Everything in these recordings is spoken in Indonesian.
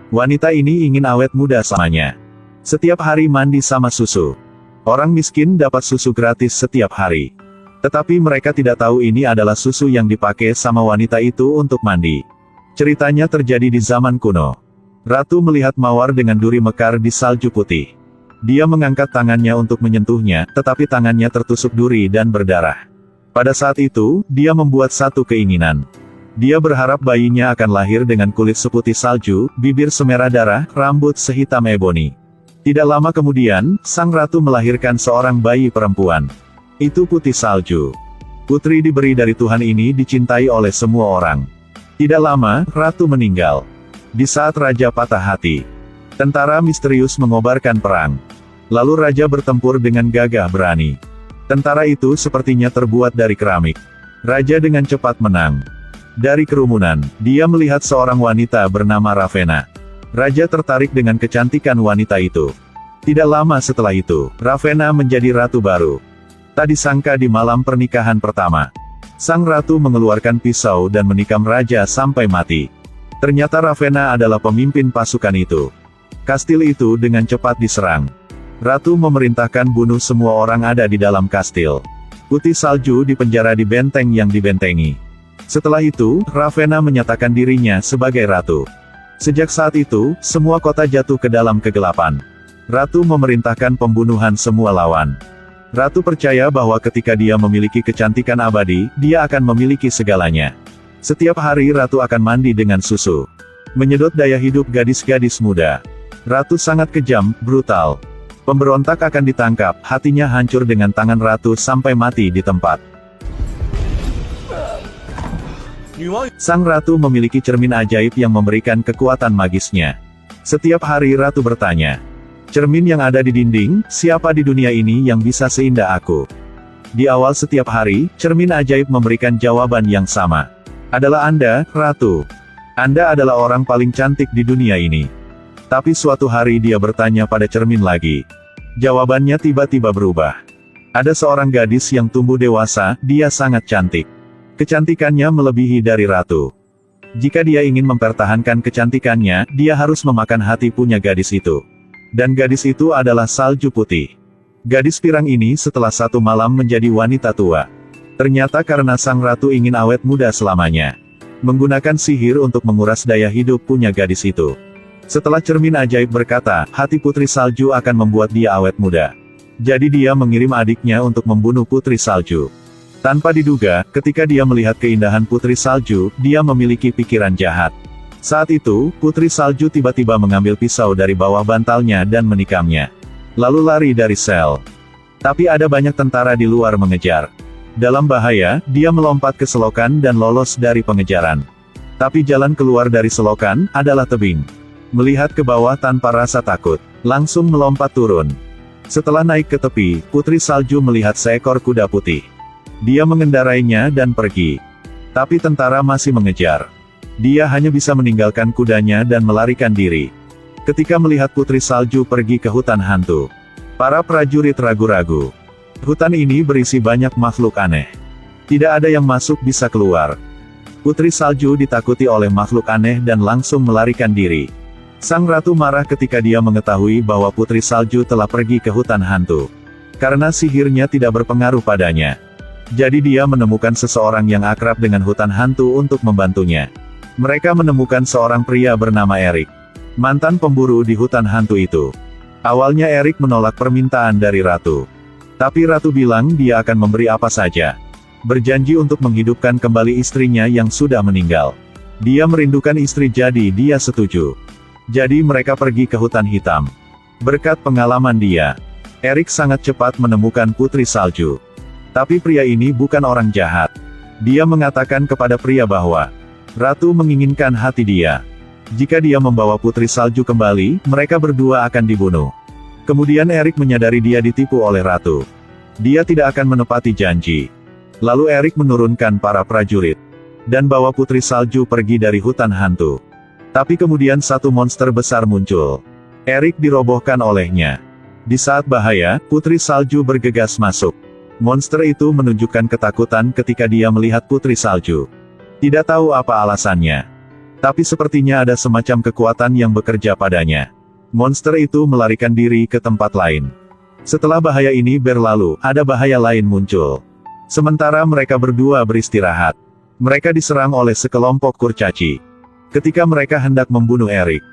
Wanita ini ingin awet muda selamanya. Setiap hari mandi sama susu. Orang miskin dapat susu gratis setiap hari. Tetapi mereka tidak tahu ini adalah susu yang dipakai sama wanita itu untuk mandi. Ceritanya terjadi di zaman kuno. Ratu melihat mawar dengan duri mekar di salju putih. Dia mengangkat tangannya untuk menyentuhnya, tetapi tangannya tertusuk duri dan berdarah. Pada saat itu, dia membuat satu keinginan. Dia berharap bayinya akan lahir dengan kulit seputih salju, bibir semerah darah, rambut sehitam eboni. Tidak lama kemudian, sang ratu melahirkan seorang bayi perempuan. Itu putih salju. Putri diberi dari Tuhan ini dicintai oleh semua orang. Tidak lama, ratu meninggal. Di saat raja patah hati, tentara misterius mengobarkan perang. Lalu raja bertempur dengan gagah berani. Tentara itu sepertinya terbuat dari keramik. Raja dengan cepat menang. Dari kerumunan, dia melihat seorang wanita bernama Ravenna. Raja tertarik dengan kecantikan wanita itu. Tidak lama setelah itu, Ravenna menjadi ratu baru. Tak disangka di malam pernikahan pertama, sang ratu mengeluarkan pisau dan menikam raja sampai mati. Ternyata Ravenna adalah pemimpin pasukan itu. Kastil itu dengan cepat diserang. Ratu memerintahkan bunuh semua orang ada di dalam kastil. Putih salju dipenjara di benteng yang dibentengi. Setelah itu, Ravenna menyatakan dirinya sebagai ratu. Sejak saat itu, semua kota jatuh ke dalam kegelapan. Ratu memerintahkan pembunuhan semua lawan. Ratu percaya bahwa ketika dia memiliki kecantikan abadi, dia akan memiliki segalanya. Setiap hari Ratu akan mandi dengan susu. Menyedot daya hidup gadis-gadis muda. Ratu sangat kejam, brutal. Pemberontak akan ditangkap, hatinya hancur dengan tangan Ratu sampai mati di tempat. Sang ratu memiliki cermin ajaib yang memberikan kekuatan magisnya. Setiap hari ratu bertanya, cermin yang ada di dinding, siapa di dunia ini yang bisa seindah aku? Di awal setiap hari, cermin ajaib memberikan jawaban yang sama. Adalah Anda, ratu. Anda adalah orang paling cantik di dunia ini. Tapi suatu hari dia bertanya pada cermin lagi. Jawabannya tiba-tiba berubah. Ada seorang gadis yang tumbuh dewasa, dia sangat cantik. Kecantikannya melebihi dari ratu. Jika dia ingin mempertahankan kecantikannya, dia harus memakan hati punya gadis itu. Dan gadis itu adalah salju putih. Gadis pirang ini setelah satu malam menjadi wanita tua. Ternyata karena sang ratu ingin awet muda selamanya. Menggunakan sihir untuk menguras daya hidup punya gadis itu. Setelah cermin ajaib berkata, hati putri salju akan membuat dia awet muda. Jadi dia mengirim adiknya untuk membunuh putri salju. Tanpa diduga, ketika dia melihat keindahan putri salju, dia memiliki pikiran jahat. Saat itu, putri salju tiba-tiba mengambil pisau dari bawah bantalnya dan menikamnya. Lalu lari dari sel. Tapi ada banyak tentara di luar mengejar. Dalam bahaya, dia melompat ke selokan dan lolos dari pengejaran. Tapi jalan keluar dari selokan adalah tebing. Melihat ke bawah tanpa rasa takut, langsung melompat turun. Setelah naik ke tepi, putri salju melihat seekor kuda putih. Dia mengendarainya dan pergi. Tapi tentara masih mengejar. Dia hanya bisa meninggalkan kudanya dan melarikan diri. Ketika melihat putri salju pergi ke hutan hantu, para prajurit ragu-ragu. Hutan ini berisi banyak makhluk aneh. Tidak ada yang masuk bisa keluar. Putri salju ditakuti oleh makhluk aneh dan langsung melarikan diri. Sang ratu marah ketika dia mengetahui bahwa putri salju telah pergi ke hutan hantu. Karena sihirnya tidak berpengaruh padanya. Jadi dia menemukan seseorang yang akrab dengan hutan hantu untuk membantunya. Mereka menemukan seorang pria bernama Erik. Mantan pemburu di hutan hantu itu. Awalnya Erik menolak permintaan dari ratu. Tapi ratu bilang dia akan memberi apa saja. Berjanji untuk menghidupkan kembali istrinya yang sudah meninggal. Dia merindukan istri jadi dia setuju. Jadi mereka pergi ke hutan hitam. Berkat pengalaman dia, Erik sangat cepat menemukan putri salju. Tapi pria ini bukan orang jahat. Dia mengatakan kepada pria bahwa ratu menginginkan hati dia. Jika dia membawa putri salju kembali, mereka berdua akan dibunuh. Kemudian Erik menyadari dia ditipu oleh ratu. Dia tidak akan menepati janji. Lalu Erik menurunkan para prajurit dan bawa putri salju pergi dari hutan hantu. Tapi kemudian satu monster besar muncul. Erik dirobohkan olehnya. Di saat bahaya, putri salju bergegas masuk. Monster itu menunjukkan ketakutan ketika dia melihat putri salju. Tidak tahu apa alasannya. Tapi sepertinya ada semacam kekuatan yang bekerja padanya. Monster itu melarikan diri ke tempat lain. Setelah bahaya ini berlalu, ada bahaya lain muncul. Sementara mereka berdua beristirahat, mereka diserang oleh sekelompok kurcaci. Ketika mereka hendak membunuh Erik,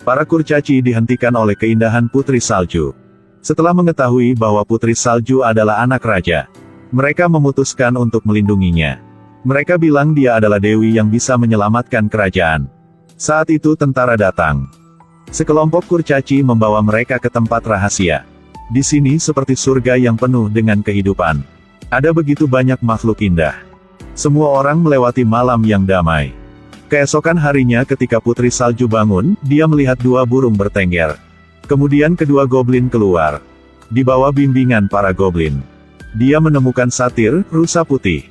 para kurcaci dihentikan oleh keindahan Putri Salju. Setelah mengetahui bahwa Putri Salju adalah anak raja, mereka memutuskan untuk melindunginya. Mereka bilang dia adalah dewi yang bisa menyelamatkan kerajaan. Saat itu tentara datang. Sekelompok kurcaci membawa mereka ke tempat rahasia. Di sini seperti surga yang penuh dengan kehidupan. Ada begitu banyak makhluk indah. Semua orang melewati malam yang damai. Keesokan harinya ketika Putri Salju bangun, dia melihat dua burung bertengger. Kemudian kedua goblin keluar. Di bawah bimbingan para goblin, dia menemukan satir, rusa putih.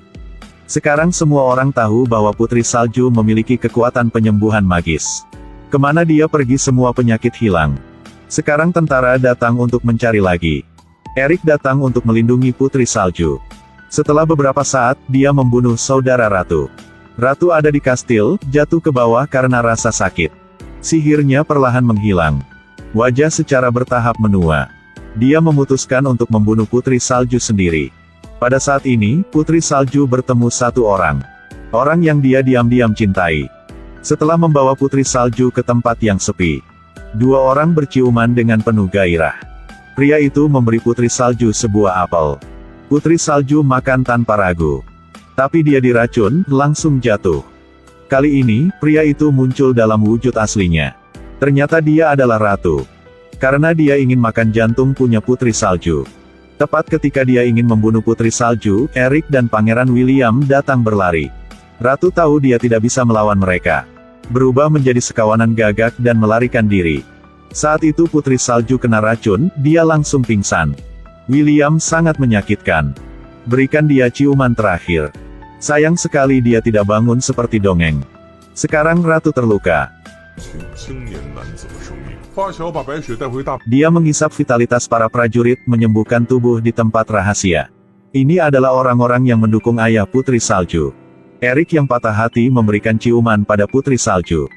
Sekarang semua orang tahu bahwa Putri Salju memiliki kekuatan penyembuhan magis. Kemana dia pergi semua penyakit hilang. Sekarang tentara datang untuk mencari lagi. Erik datang untuk melindungi Putri Salju. Setelah beberapa saat, dia membunuh saudara ratu. Ratu ada di kastil, jatuh ke bawah karena rasa sakit. Sihirnya perlahan menghilang. Wajah secara bertahap menua. Dia memutuskan untuk membunuh Putri Salju sendiri. Pada saat ini, Putri Salju bertemu satu orang. Orang yang dia diam-diam cintai. Setelah membawa Putri Salju ke tempat yang sepi, dua orang berciuman dengan penuh gairah. Pria itu memberi Putri Salju sebuah apel. Putri Salju makan tanpa ragu. Tapi dia diracun, langsung jatuh. Kali ini, pria itu muncul dalam wujud aslinya. Ternyata dia adalah ratu. Karena dia ingin makan jantung punya Putri Salju. Tepat ketika dia ingin membunuh Putri Salju, Erik dan Pangeran William datang berlari. Ratu tahu dia tidak bisa melawan mereka. Berubah menjadi sekawanan gagak dan melarikan diri. Saat itu Putri Salju kena racun, dia langsung pingsan. William sangat menyakitkan. Berikan dia ciuman terakhir. Sayang sekali dia tidak bangun seperti dongeng. Sekarang Ratu terluka. Dia menghisap vitalitas para prajurit, menyembuhkan tubuh di tempat rahasia. Ini adalah orang-orang yang mendukung ayah Putri Salju. Erik yang patah hati memberikan ciuman pada Putri Salju.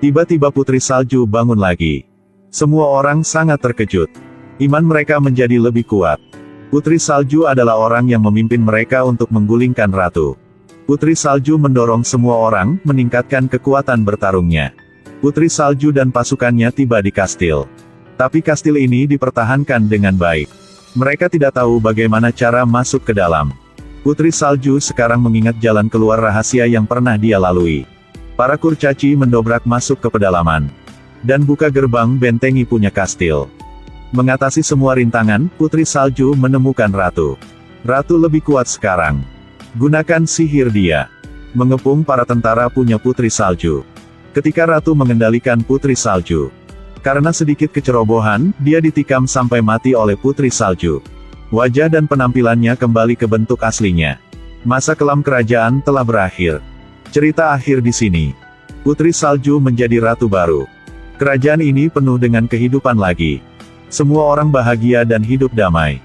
Tiba-tiba Putri Salju bangun lagi. Semua orang sangat terkejut. Iman mereka menjadi lebih kuat. Putri Salju adalah orang yang memimpin mereka untuk menggulingkan ratu. Putri Salju mendorong semua orang, meningkatkan kekuatan bertarungnya. Putri Salju dan pasukannya tiba di kastil. Tapi kastil ini dipertahankan dengan baik. Mereka tidak tahu bagaimana cara masuk ke dalam. Putri Salju sekarang mengingat jalan keluar rahasia yang pernah dia lalui. Para kurcaci mendobrak masuk ke pedalaman. Dan buka gerbang bentengi punya kastil. Mengatasi semua rintangan, Putri Salju menemukan Ratu. Ratu lebih kuat sekarang. Gunakan sihir dia. Mengepung para tentara punya Putri Salju. Ketika Ratu mengendalikan Putri Salju. Karena sedikit kecerobohan, dia ditikam sampai mati oleh Putri Salju. Wajah dan penampilannya kembali ke bentuk aslinya. Masa kelam kerajaan telah berakhir. Cerita akhir di sini. Putri Salju menjadi ratu baru. Kerajaan ini penuh dengan kehidupan lagi. Semua orang bahagia dan hidup damai.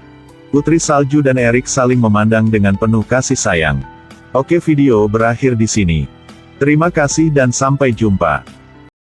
Putri Salju dan Erik saling memandang dengan penuh kasih sayang. Oke, video berakhir di sini. Terima kasih dan sampai jumpa.